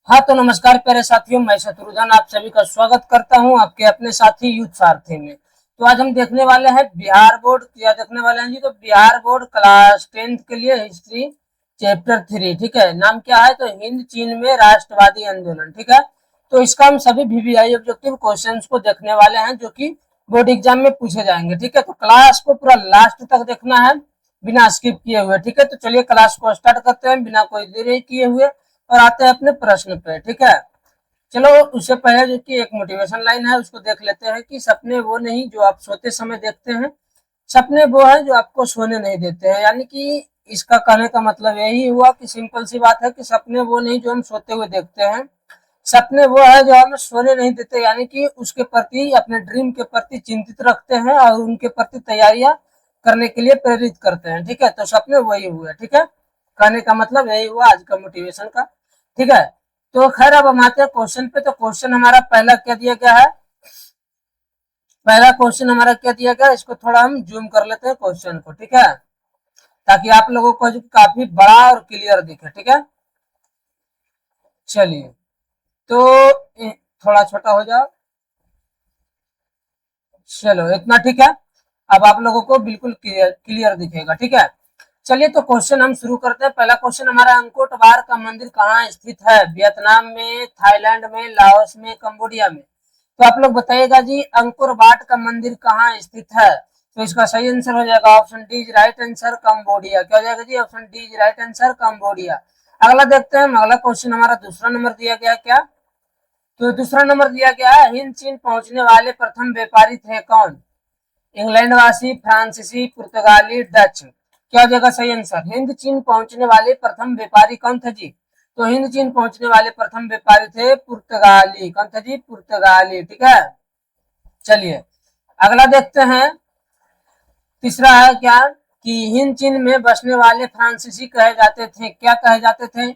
हाँ तो नमस्कार प्यारे साथियों, मैं शत्रुघ्न आप सभी का स्वागत करता हूँ आपके अपने साथी यूथ सारथी में। तो आज हम देखने वाले हैं बिहार बोर्ड, क्या देखने वाले हैं जी? तो बिहार बोर्ड क्लास 10th के लिए हिस्ट्री चैप्टर 3। ठीक है, नाम क्या है? तो हिंद चीन में राष्ट्रवादी आंदोलन। ठीक है, तो इसका हम सभी वीवीआई ऑब्जेक्टिव क्वेश्चंस को देखने वाले हैं जो कि बोर्ड एग्जाम में पूछे जाएंगे। ठीक है, तो क्लास को पूरा लास्ट तक देखना है बिना स्किप किए हुए। ठीक है, तो चलिए क्लास को स्टार्ट करते हैं बिना कोई देरी किए हुए और आते हैं अपने प्रश्न पे। ठीक है, चलो उससे पहले जो कि एक मोटिवेशन लाइन है उसको देख लेते हैं कि सपने वो नहीं जो आप सोते समय देखते हैं, सपने वो है जो आपको सोने नहीं देते हैं। यानी कि इसका कहने का मतलब यही हुआ कि सिंपल सी बात है कि सपने वो नहीं जो हम सोते हुए देखते हैं, सपने वो है जो हमें सोने नहीं देते। यानी कि उसके प्रति, अपने ड्रीम के प्रति चिंतित रखते हैं और उनके प्रति तैयारियां करने के लिए प्रेरित करते हैं। ठीक है, तो सपने वही हुए। ठीक है, कहने का मतलब यही हुआ आज का मोटिवेशन का। ठीक है, तो खैर अब हम आते हैं क्वेश्चन पे। तो क्वेश्चन हमारा पहला क्या दिया गया है? पहला क्वेश्चन हमारा क्या दिया गया, इसको थोड़ा हम जूम कर लेते हैं क्वेश्चन को। ठीक है, ताकि आप लोगों को जो काफी बड़ा और क्लियर दिखे। ठीक है, चलिए तो थोड़ा छोटा हो जाओ। चलो इतना ठीक है, अब आप लोगों को बिल्कुल क्लियर क्लियर दिखेगा। ठीक है, चलिए तो क्वेश्चन हम शुरू करते हैं। पहला क्वेश्चन हमारा, अंकोट वाट का मंदिर कहाँ स्थित है? वियतनाम में, थाईलैंड में, लाओस में, कंबोडिया में? तो आप लोग बताइएगा जी, अंकुर वाट का मंदिर कहाँ स्थित है? तो इसका सही आंसर हो जाएगा option D is right answer, Cambodia. क्या हो जाएगा जी? Option D is right answer, Cambodia. अगला देखते हैं, अगला क्वेश्चन हमारा दूसरा नंबर दिया गया क्या? तो दूसरा नंबर दिया गया है, हिंद चीन पहुंचने वाले प्रथम व्यापारी थे कौन? इंग्लैंड वासी, फ्रांसीसी, पुर्तगाली, डच? क्या हो जाएगा सही आंसर? हिंद चीन पहुंचने वाले प्रथम व्यापारी कौन थे जी? तो हिंद चीन पहुंचने वाले प्रथम व्यापारी थे पुर्तगाली। कौन थे जी? पुर्तगाली। ठीक है, चलिए अगला देखते हैं। तीसरा है क्या कि हिंद चीन में बसने वाले फ्रांसीसी कहे जाते थे, क्या कहे जाते थे?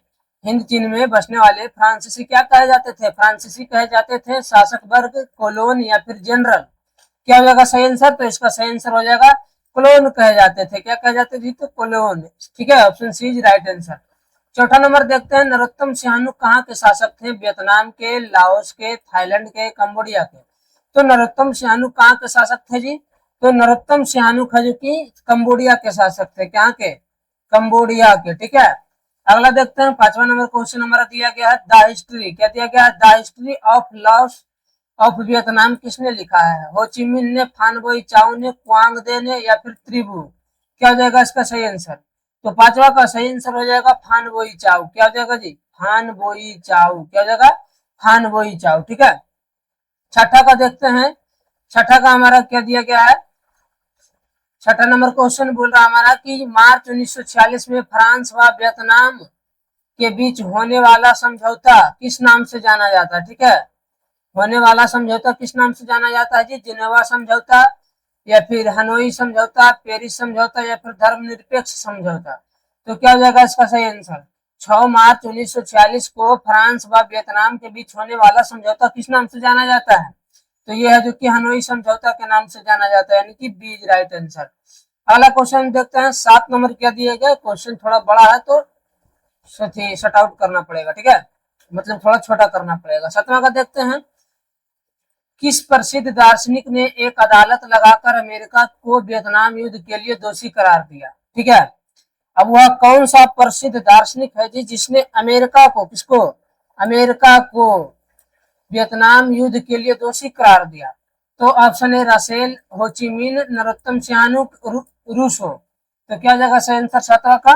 हिंद चीन में बसने वाले फ्रांसीसी क्या कहे जाते थे? फ्रांसीसी कहे जाते थे शासक वर्ग, कोलोन या फिर जनरल? क्या हो जाएगा सही आंसर? तो इसका सही आंसर हो जाएगा कोलोन कहे जाते थे। क्या कहे जाते थे? तो कोलोन। ठीक है, option C is right answer. चौथा नंबर देखते हैं, नरोत्तम सिंहानुक कहाँ के शासक थे? वियतनाम के, लाओस के, थाईलैंड के, कंबोडिया के? तो नरोत्तम सिंहानुक कहाँ के शासक थे जी? तो नरोत्तम सिंहानुक है जो कि कंबोडिया के शासक थे। क्या के? कंबोडिया के। ठीक है, अगला देखते हैं, पांचवा नंबर क्वेश्चन हमारा दिया गया है, द हिस्ट्री। क्या दिया गया है? The history of loss of Vietnam किसने लिखा है? हो ची मिन ने, फान बोई चाउ ने, क्वांग दे ने या फिर त्रिभु? क्या हो जाएगा इसका सही आंसर? तो पांचवा का सही आंसर हो जाएगा फान बोई चाउ। क्या हो जाएगा जी? फान बोई चाउ। क्या हो जाएगा? फान बोई चाउ। ठीक है, छठा का देखते हैं। छठा का हमारा क्या दिया गया है? छठा नंबर क्वेश्चन बोल रहा है हमारा कि मार्च 1946 में फ्रांस व वियतनाम के बीच होने वाला समझौता किस नाम से जाना जाता है? ठीक है, होने वाला समझौता किस नाम से जाना जाता है जी? जिनेवा समझौता या फिर हनोई समझौता, पेरिस समझौता या फिर धर्मनिरपेक्ष समझौता? तो क्या हो जाएगा इसका सही आंसर? 6 मार्च 1946 को फ्रांस व वियतनाम के बीच होने वाला समझौता किस नाम से जाना जाता है? तो ये है जो कि हनोई समझौता के नाम से जाना जाता है, यानी कि बी इज राइट आंसर। अगला क्वेश्चन देखते हैं, 7 नंबर क्या दिया गया? क्वेश्चन थोड़ा बड़ा है तो शट आउट करना पड़ेगा। ठीक है, मतलब थोड़ा छोटा करना पड़ेगा। 7वां का देखते हैं, किस प्रसिद्ध दार्शनिक ने एक अदालत लगाकर अमेरिका को वियतनाम युद्ध के लिए दोषी करार दिया? ठीक है, अब वह कौन सा प्रसिद्ध दार्शनिक है जी जिसने अमेरिका को, किसको? अमेरिका को वियतनाम युद्ध के लिए दोषी करार दिया? तो option A Russell, Ho Chi Minh, Narottam Sihanouk, Rousseau? तो क्या हो जाएगा सही आंसर 7वां का?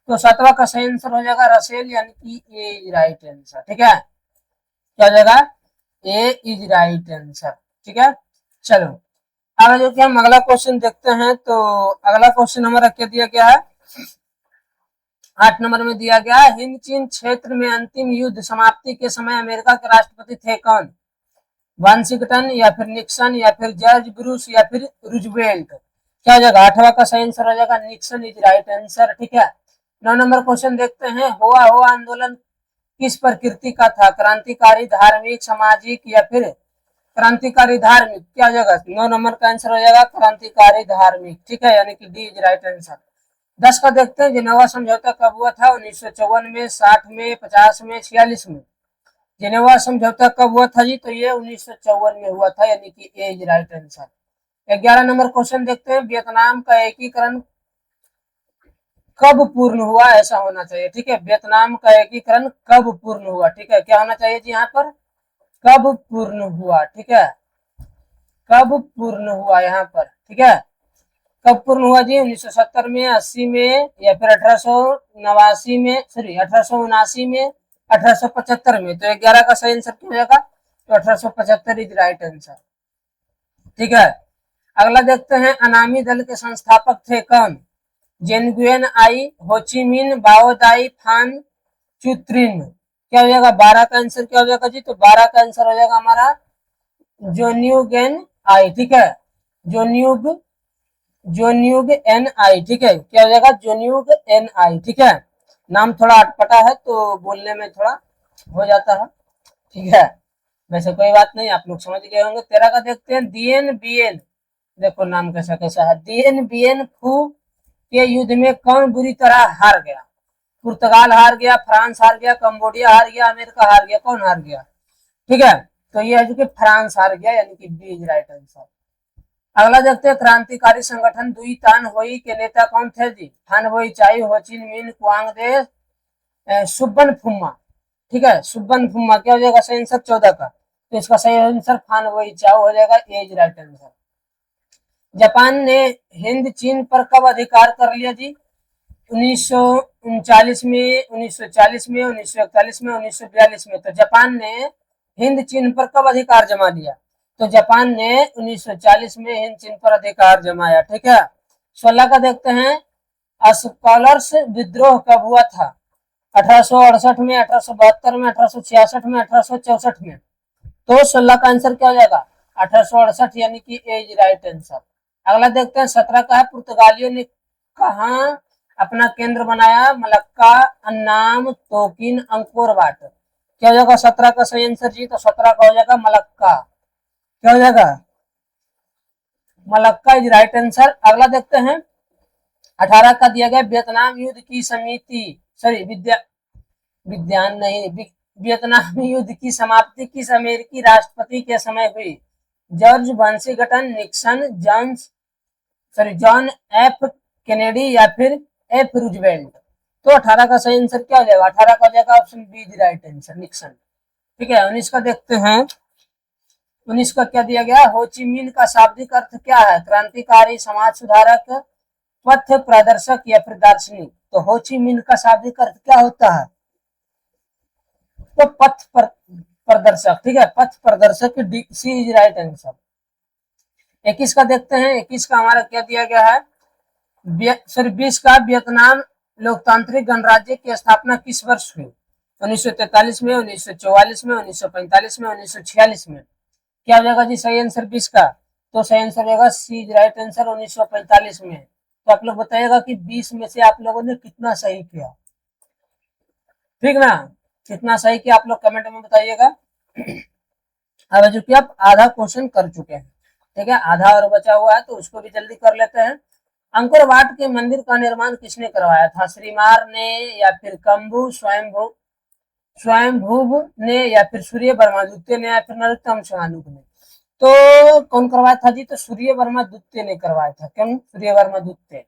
तो 7वां का सही आंसर हो जाएगा रसेल, यानी कि ए राइट आंसर। ठीक है, क्या हो जाएगा? ए इज राइट आंसर। ठीक है, चलो आगे जो कि हम अगला क्वेश्चन देखते हैं। तो अगला क्वेश्चन हमारा क्या दिया गया है? 8 नंबर में दिया गया है, हिंद चीन क्षेत्र में अंतिम युद्ध समाप्ति के समय अमेरिका के राष्ट्रपति थे कौन? वाशिंगटन या फिर निक्सन या फिर जॉर्ज ब्रूस या फिर रूजवेल्ट? क्या हो जाएगा? 8वां का सही आंसर हो जाएगा निक्सन इज राइट आंसर। ठीक है, 9 नंबर क्वेश्चन देखते हैं, हुआ हुआ आंदोलन किस प्रकृति का था? क्रांतिकारी, धार्मिक, सामाजिक या फिर क्रांतिकारी धार्मिक? क्या हो जाएगा? 9 नंबर का आंसर हो जाएगा क्रांतिकारी धार्मिक। ठीक है, यानी कि डी इज राइट आंसर। 10 का देखते हैं, जिनेवा समझौता कब हुआ था? 1954 में, 60 में, 50 में, 46 में? जिनेवा समझौता कब हुआ था जी? तो ये 1954 में हुआ था, यानी कि A is right answer. 11 number question देखते हैं, वियतनाम का एकीकरण कब पूर्ण हुआ? ऐसा होना चाहिए, ठीक है। वियतनाम का एकीकरण कब पूर्ण हुआ? ठीक है, क्या होना चाहिए जी यहाँ पर? कब पूर्ण हुआ, ठीक है, कब पूर्ण हुआ यहाँ पर, ठीक है। कब पूर्ण हुआ जी? 1970 में, 80 में, या फिर 1889 में, सॉरी 1879 में, 1875 में। तो 11 का सही आंसर क्या हो जाएगा? तो 1875 इज राइट आंसर, ठीक है। अगला देखते हैं, अनामी दल के संस्थापक थे कौन? जेनगुएन आई, होचिमिन, बाओदाई, फान चुत्रिन। क्या हो जाएगा 12 का आंसर? क्या हो जाएगा जी? तो 12 का आंसर हो जाएगा हमारा जोन्यूगेन आई, ठीक है, जोन्यूग जोन्यूग एन आई, ठीक है, क्या हो जाएगा? जोन्यूग एन आई, ठीक है। नाम थोड़ा अटपटा है तो बोलने में थोड़ा हो जाता है, ठीक है, वैसे कोई बात नहीं, आप लोग समझ गए होंगे। 13 का देखते हैं, दिएन बियन, देखो नाम कैसा कैसा है, दिएन बियन फू के युद्ध में कौन बुरी तरह हार गया? पुर्तगाल हार गया, फ्रांस हार गया, कंबोडिया हार गया, अमेरिका हार गया, कौन हार गया? ठीक है, तो ये है जो कि फ्रांस हार गया, यानी कि बी इज राइट आंसर। अगला देखते हैं, क्रांतिकारी संगठन दुई तान होई के नेता कौन थे जी? थान बोई चाई, होचिन मिन, क्वांग दे, सुब्बन फुम्मा, ठीक है, सुब्बन फुम्मा। क्या हो जाएगा सही आंसर 14 का? तो इसका सही आंसर फान बोई चाओ हो जाएगा, ए इज राइट आंसर। जापान ने हिंद चीन पर कब अधिकार कर लिया जी? 1939 में, 1940 में, 1941 में, 1942 में। तो जापान ने हिंद चीन पर कब अधिकार जमा लिया? तो जापान ने 1940 में हिंद चीन पर अधिकार जमाया, ठीक है। 16 का देखते हैं, स्कॉलर्स विद्रोह कब हुआ था? 1868 में, 1872 में, 1866 में, 1864 में। तो 16 का आंसर क्या हो जाएगा? 1868, यानी कि ए इज राइट आंसर। अगला देखते हैं, 17 का है, पुर्तगालियों ने कहा अपना केंद्र बनाया? Malacca, Annam, Tonkin, Angkor Wat. क्या हो जाएगा 17 का सही आंसर जी? तो 17 का हो जाएगा मलक्का। क्या हो जाएगा? Malacca is right answer. अगला देखते हैं, 18 का दिया गया, वियतनाम युद्ध की समिति, सॉरी विज्ञान नहीं, वियतनाम युद्ध की समाप्ति किस अमेरिकी राष्ट्रपति के समय हुई? George Washington, Nixon, John F Kennedy, या फिर एफ रूजवेल्ट। तो 18 का सही आंसर क्या हो जाएगा? 18 का हो जाएगा option be the right answer, Nixon, ठीक है। 19 का देखते हैं, 19 का क्या दिया गया? होचिमिन का शाब्दिक अर्थ क्या है? क्रांतिकारी, समाज सुधारक, पथ प्रदर्शक, या फिर दार्शनिक। तो होचिमिन का शाब्दिक अर्थ क्या होता है? तो प्रदर्शक, ठीक है, पथ प्रदर्शक, सी इज राइट आंसर। 21 का देखते हैं, 21 का हमारा क्या दिया गया है? सॉरी 20 का, वियतनाम लोकतांत्रिक गणराज्य की स्थापना किस वर्ष हुई? 1943 में, 1944 में, 1945 में, 1946 में। क्या हो जाएगा जी सही आंसर 20 का? तो सही आंसर होगा सी इज राइट आंसर, 1945 में। तो आप लोग बताइएगा कि 20 में से आप लोगों ने कितना सही किया, ठीक ना? कितना सही किया आप लोग कमेंट में बताइएगा। अब जो कि आप आधा क्वेश्चन कर चुके हैं, ठीक है, आधा और बचा हुआ है, तो उसको भी जल्दी कर लेते हैं। अंकुर वाट के मंदिर का निर्माण किसने करवाया था? श्रीमार ने, या फिर कंबू स्वयंभू ने, या फिर सूर्य वर्मा द्वितीय ने, या फिर नरोत्तम स्वानुक ने। तो कौन करवाया था जी? तो सूर्य वर्मा द्वितीय ने करवाया था। क्यों सूर्य वर्मा द्वितीय?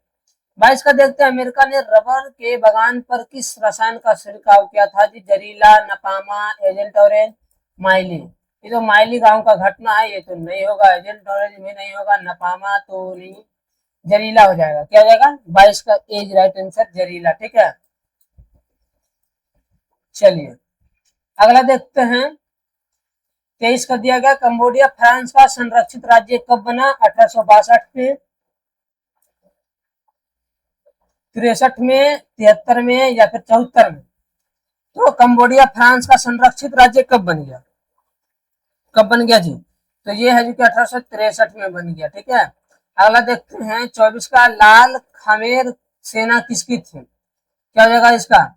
22 का देखते हैं, अमेरिका ने रबर के बागान पर किस रसायन का छिड़काव किया था जी? Jarila, नपामा, agent orange, Miley. ये तो माइली गांव का घटना है, ये तो नहीं होगा, एजेंट ऑरेंज भी नहीं होगा, नपामा तो नहीं, जरीला हो जाएगा। क्या हो जाएगा? 22 का एज राइट आंसर जरीला, ठीक है। चलिए अगला देखते हैं, 23 का दिया गया, कंबोडिया फ्रांस का संरक्षित राज्य कब बना? 1862 में, 63 में, 73 में, या फिर 74 में। तो कंबोडिया फ्रांस का संरक्षित राज्य कब बन गया? कब बन गया जी? तो ये है जो कि 1863 में बन गया, ठीक है। अगला देखते हैं, 24 का, लाल खमेर सेना किसकी थी? क्या हो जाएगा इसका?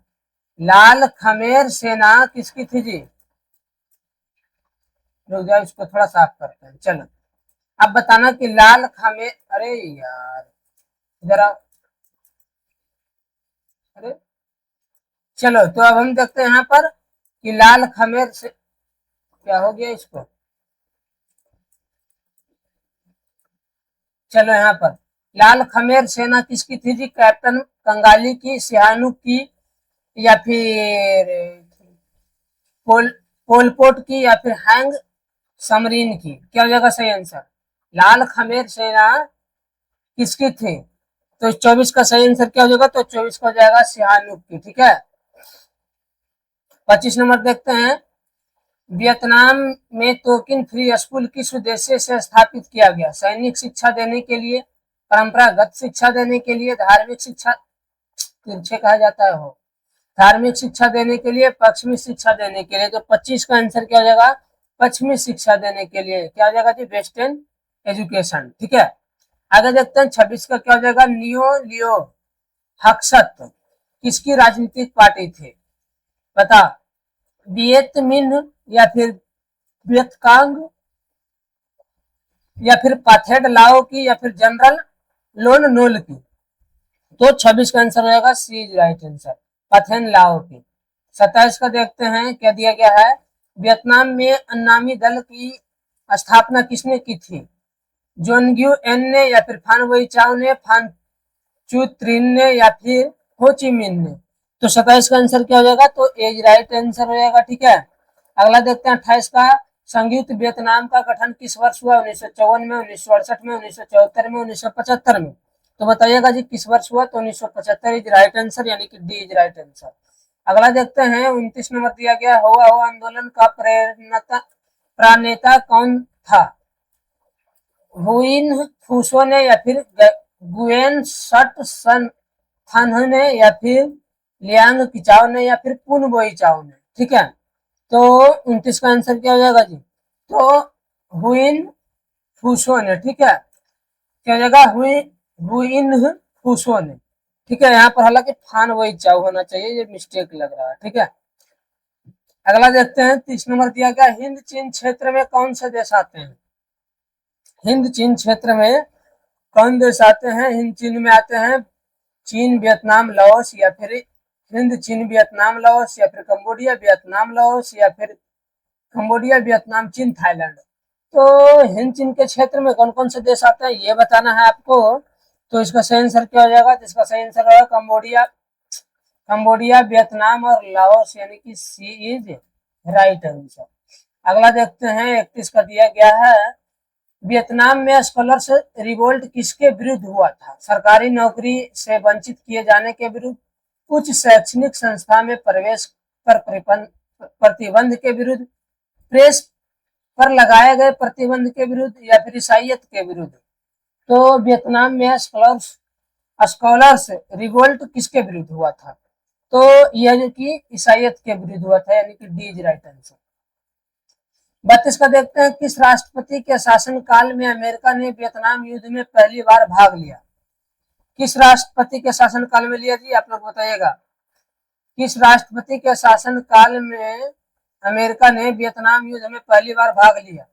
लाल खमेर सेना किसकी थी जी? रुक जाओ, इसको थोड़ा साफ करते हैं। चलो अब बताना कि लाल खमेर, अरे यार जरा, अरे चलो, तो अब हम देखते हैं यहाँ पर कि लाल खमेर से क्या हो गया इसको, चलो यहाँ पर लाल खमेर सेना किसकी थी जी, कैप्टन कंगाली की, सिहानू की, या फिर पोलपोट की, या फिर हैंग समरीन की, क्या हो जाएगा सही आंसर। लाल खमेर सेना किसकी थी, तो 24 का सही आंसर क्या हो जाएगा, तो 24 का हो जाएगा सिहानूक की, ठीक है। 25 नंबर देखते हैं, वियतनाम में तोकिन फ्री स्कूल किस उद्देश्य से स्थापित किया गया, सैनिक शिक्षा देने के लिए, परंपरागत शिक्षा देने के लिए, धार्मिक शिक्षा, तिरछे कहा जाता है हो, धार्मिक शिक्षा देने के लिए, पश्चिमी शिक्षा देने के लिए, तो 25 का आंसर क्या हो जाएगा, पश्चिमी शिक्षा देने के लिए, क्या हो जाएगा जी, वेस्टर्न एजुकेशन, ठीक है। आगे देखते हैं 26 का क्या हो जाएगा, नियो लियो हक्सत किसकी राजनीतिक पार्टी थी, बता, वियत मिन्ह, या फिर वियतकांग, या फिर पाथेड लाओ की, या फिर जनरल लोन नोल की, तो 26 का आंसर हो जाएगा सी इज राइट आंसर, पथेन लाओ की। 27 का देखते हैं क्या दिया गया है, वियतनाम में अन्नामी दल की स्थापना किसने की थी, जोनग्यू एन ने, या फिर फान वई चाओ ने, फान चू त्रिन ने, या फिर हो ची मिन ने, तो 27 का आंसर क्या हो जाएगा, तो एज राइट आंसर हो जाएगा, ठीक है। अगला देखते हैं 28 का, संयुक्त वियतनाम का गठन किस वर्ष हुआ, 1954 में, 1968 में, 1974 में, 1975 में, तो बताइएगा जी किस वर्ष हुआ, तो 1975 इज राइट आंसर, यानी कि डी इज राइट आंसर। अगला देखते हैं 29 नंबर दिया गया, हुआ हो आंदोलन का प्रणेता कौन था, हुइन फूसो ने, या फिर गुएन सट सन थान ने, या फिर लियांग किचाओ ने, या फिर पुन बोई चाओ ने, ठीक है। तो 29 का आंसर क्या हो जाएगा जी, तो हुइन फूसो ने, ठीक है, क्या हो जाएगा, हुइन फूसो ने, ठीक है। यहाँ पर हालांकि फान वही चाओ होना चाहिए, ये मिस्टेक लग रहा है, ठीक है। अगला देखते हैं 30 नंबर दिया गया, हिंद चीन क्षेत्र में कौन से देश आते हैं, हिंद चीन क्षेत्र में कौन देश आते हैं, हिंद चीन में आते हैं चीन, वियतनाम, लाओस, या फिर हिंद चीन वियतनाम लाओस, या फिर कंबोडिया वियतनाम लाओस, या फिर कंबोडिया वियतनाम चीन थाईलैंड, तो हिंद चीन के क्षेत्र में कौन कौन से देश आते हैं ये बताना है आपको, तो इसका सही आंसर क्या हो जाएगा, तो इसका सही आंसर होगा कंबोडिया, कंबोडिया, वियतनाम और लाओस, यानी कि सी इज राइट आंसर। अगला देखते हैं 31 का दिया गया है, वियतनाम में स्कॉलर्स रिवोल्ट किसके विरुद्ध हुआ था, सरकारी नौकरी से वंचित किए जाने के विरुद्ध, उच्च शैक्षणिक संस्था में प्रवेश पर प्रतिबंध के विरुद्ध, प्रेस पर लगाए गए प्रतिबंध के विरुद्ध, या फिर ईसाइयत के विरुद्ध, तो वियतनाम में स्कॉलर्स रिवोल्ट किसके विरुद्ध हुआ था, तो यह कि ईसाइयत के विरुद्ध हुआ था, यानी कि डी इज राइट आंसर। 32 का देखते हैं, किस राष्ट्रपति के शासनकाल में अमेरिका ने वियतनाम युद्ध में पहली बार भाग लिया, किस राष्ट्रपति के शासनकाल में लिया जी, आप लोग बताइएगा, किस राष्ट्रपति के शासनकाल में अमेरिका ने वियतनाम युद्ध में पहली बार भाग लिया,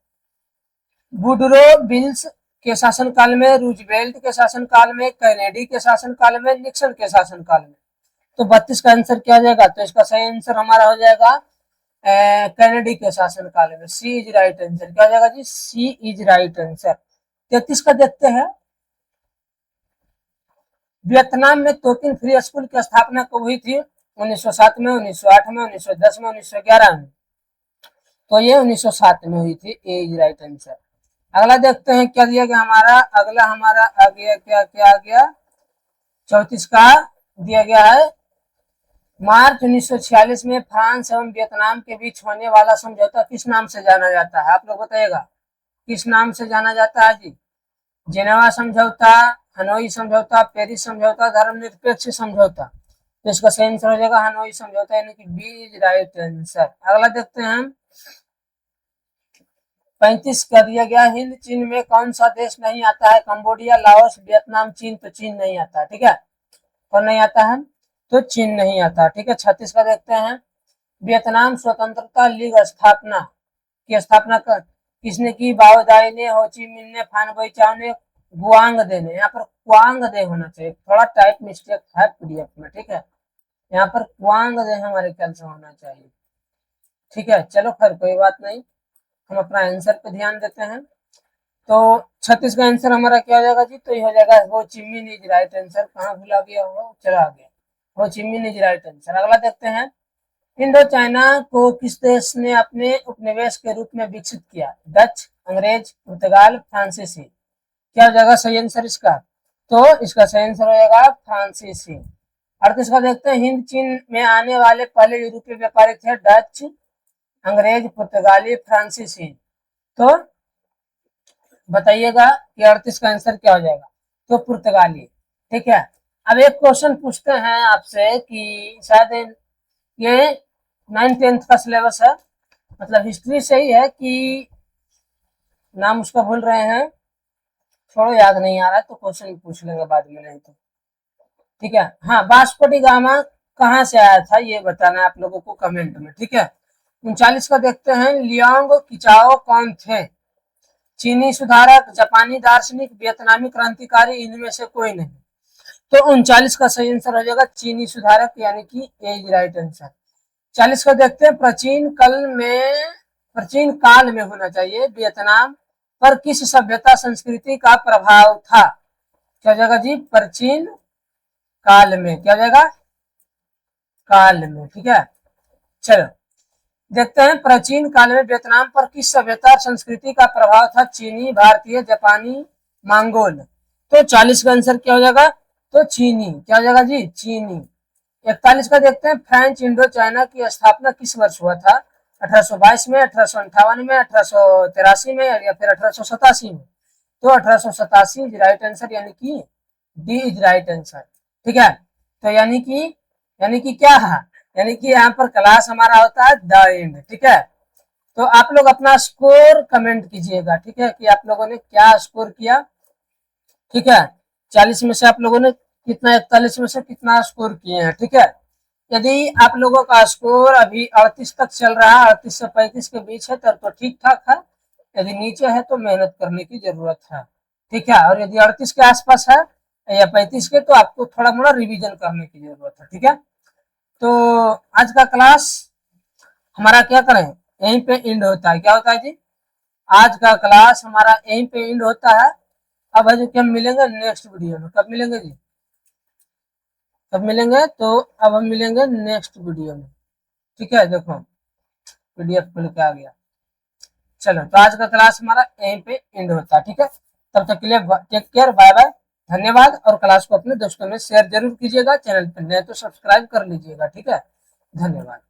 वुडरो विल्स के शासनकाल में, रूजवेल्ट के शासनकाल में, कैनेडी के शासनकाल में, निक्सन के शासनकाल में, तो 32 का आंसर क्या हो जाएगा, तो इसका सही आंसर हमारा हो जाएगा कैनेडी के शासनकाल में, सी इज राइट आंसर, क्या हो जाएगा जी, सी इज राइट आंसर। 33 का देखते हैं, वियतनाम में तोकिन फ्री स्कूल की स्थापना कब हुई थी, 1907 में, 1908 में, 1910 में, 1911 में, तो ये 1907 में हुई थी, ए इज राइट आंसर। अगला देखते हैं क्या दिया गया हमारा, अगला हमारा आ गया, क्या क्या आ गया, 34 का दिया गया है, मार्च 1946 में फ्रांस एवं वियतनाम के बीच होने वाला समझौता किस नाम से जाना जाता है, आप लोग बताइएगा किस नाम से जाना जाता है जी, जेनेवा समझौता, हनोई समझौता, पेरिस समझौता, धर्मनिरपेक्ष समझौता, तो इसका सही आंसर हो जाएगा हनोई समझौता, यानी कि बी इज राइट आंसर। अगला देखते हैं हम 35 का दिया गया, हिंद चीन में कौन सा देश नहीं आता है, कंबोडिया, लाओस, वियतनाम, चीन, तो चीन नहीं आता है, ठीक है, कौन नहीं आता है, तो चीन नहीं आता, ठीक है। 36 का देखते हैं, वियतनाम स्वतंत्रता लीग स्थापना की स्थापना किसने की, बाओ दाई ने, हो ची मिन ने, फान बोई चाओ ने, गुआंग दे ने, यहाँ पर क्वांग दे होना चाहिए, थोड़ा टाइप मिस्टेक है पीडीएफ में, ठीक है, यहाँ पर क्वांग दे हमारे ख्याल से होना चाहिए, ठीक है। चलो खैर कोई बात नहीं, हम अपना आंसर पे ध्यान देते हैं। तो 36 का आंसर हमारा क्या हो जाएगा जी, तो ये हो जाएगा हो ची मिन इज राइट आंसर। कहाँ भूला गया होगा, चला गया, हो ची मिन इज राइट आंसर। अगला देखते हैं, इंडो चाइना को किस देश ने अपने उपनिवेश के रूप में विकसित किया? डच, अंग्रेज, पुर्तगाल, फ्रांसीसी। क्या हो जाएगा सही आंसर इसका? तो इसका सही आंसर हो जाएगा फ्रांसीसी। 38 का देखते हैं, हिंद चीन में आने वाले पहले यूरोपीय व्यापारी थे? डच, अंग्रेज, पुर्तगाली, फ्रांसीसी। तो बताइएगा कि 38 का आंसर क्या हो जाएगा? तो पुर्तगाली। ठीक है। अब एक क्वेश्चन पूछते हैं आपसे कि शायद ये 9th-10th का सिलेबस है, मतलब हिस्ट्री से ही है कि नाम उसका भूल रहे हैं, छोड़ो, याद नहीं आ रहा है तो क्वेश्चन पूछ लेंगे बाद में, नहीं तो ठीक है। हाँ, वास्को डी गामा कहाँ से आया था ये बताना है आप लोगों को कमेंट में। ठीक है। 39 का देखते हैं, लियांग किचाओ कौन थे? चीनी सुधारक, जापानी दार्शनिक, वियतनामी क्रांतिकारी, इनमें से कोई नहीं। तो 39 का सही आंसर हो जाएगा चीनी सुधारक, यानी कि ए इज राइट आंसर। 40 का देखते हैं, प्राचीन काल में होना चाहिए, वियतनाम पर किस सभ्यता संस्कृति का प्रभाव था? क्या हो जाएगा जी? प्राचीन काल में। क्या हो जाएगा? काल में। ठीक है। चलो देखते हैं, प्राचीन काल में वियतनाम पर किस सभ्यता और संस्कृति का प्रभाव था? चीनी, भारतीय, जापानी, मंगोल। तो 40 का आंसर क्या हो जाएगा? तो चीनी। क्या हो जाएगा जी? चीनी। 41 का देखते हैं, फ्रेंच इंडो चाइना की स्थापना किस वर्ष हुआ था? 1822 में, 1858 में, 1883 में, या फिर 1887 में। तो 1887 इज राइट आंसर, यानी कि डी इज राइट आंसर। ठीक है। तो यानी कि क्या है, यानी कि यहाँ पर क्लास हमारा होता है द एंड। ठीक है। तो आप लोग अपना स्कोर कमेंट कीजिएगा। ठीक है, कि आप लोगों ने क्या स्कोर किया। ठीक है। 40 में से आप लोगों ने कितना, 41 में से कितना स्कोर किए हैं। ठीक है। यदि आप लोगों का स्कोर अभी 38 तक चल रहा है, 38 से 35 के बीच है, तब तो ठीक ठाक है। यदि नीचे है तो मेहनत करने की जरूरत है। ठीक है। और यदि 38 के आसपास है या 35 के, तो आपको थोड़ा मोड़ा रिवीजन करने की जरूरत है। ठीक है। तो आज का क्लास हमारा क्या करें, यहीं पे एंड होता है। क्या होता है जी? आज का क्लास हमारा यहीं पे एंड होता है। अब है जो कि हम मिलेंगे नेक्स्ट वीडियो में। कब मिलेंगे जी? कब मिलेंगे? तो अब हम मिलेंगे नेक्स्ट वीडियो में। ठीक है। देखो पीडीएफ खुल के आ गया। चलो, तो आज का क्लास हमारा यहीं पे एंड होता है। ठीक है। तब तक के लिए टेक केयर, बाय बाय, धन्यवाद। और क्लास को अपने दोस्तों में शेयर जरूर कीजिएगा। चैनल पर नए तो सब्सक्राइब कर लीजिएगा। ठीक है। धन्यवाद।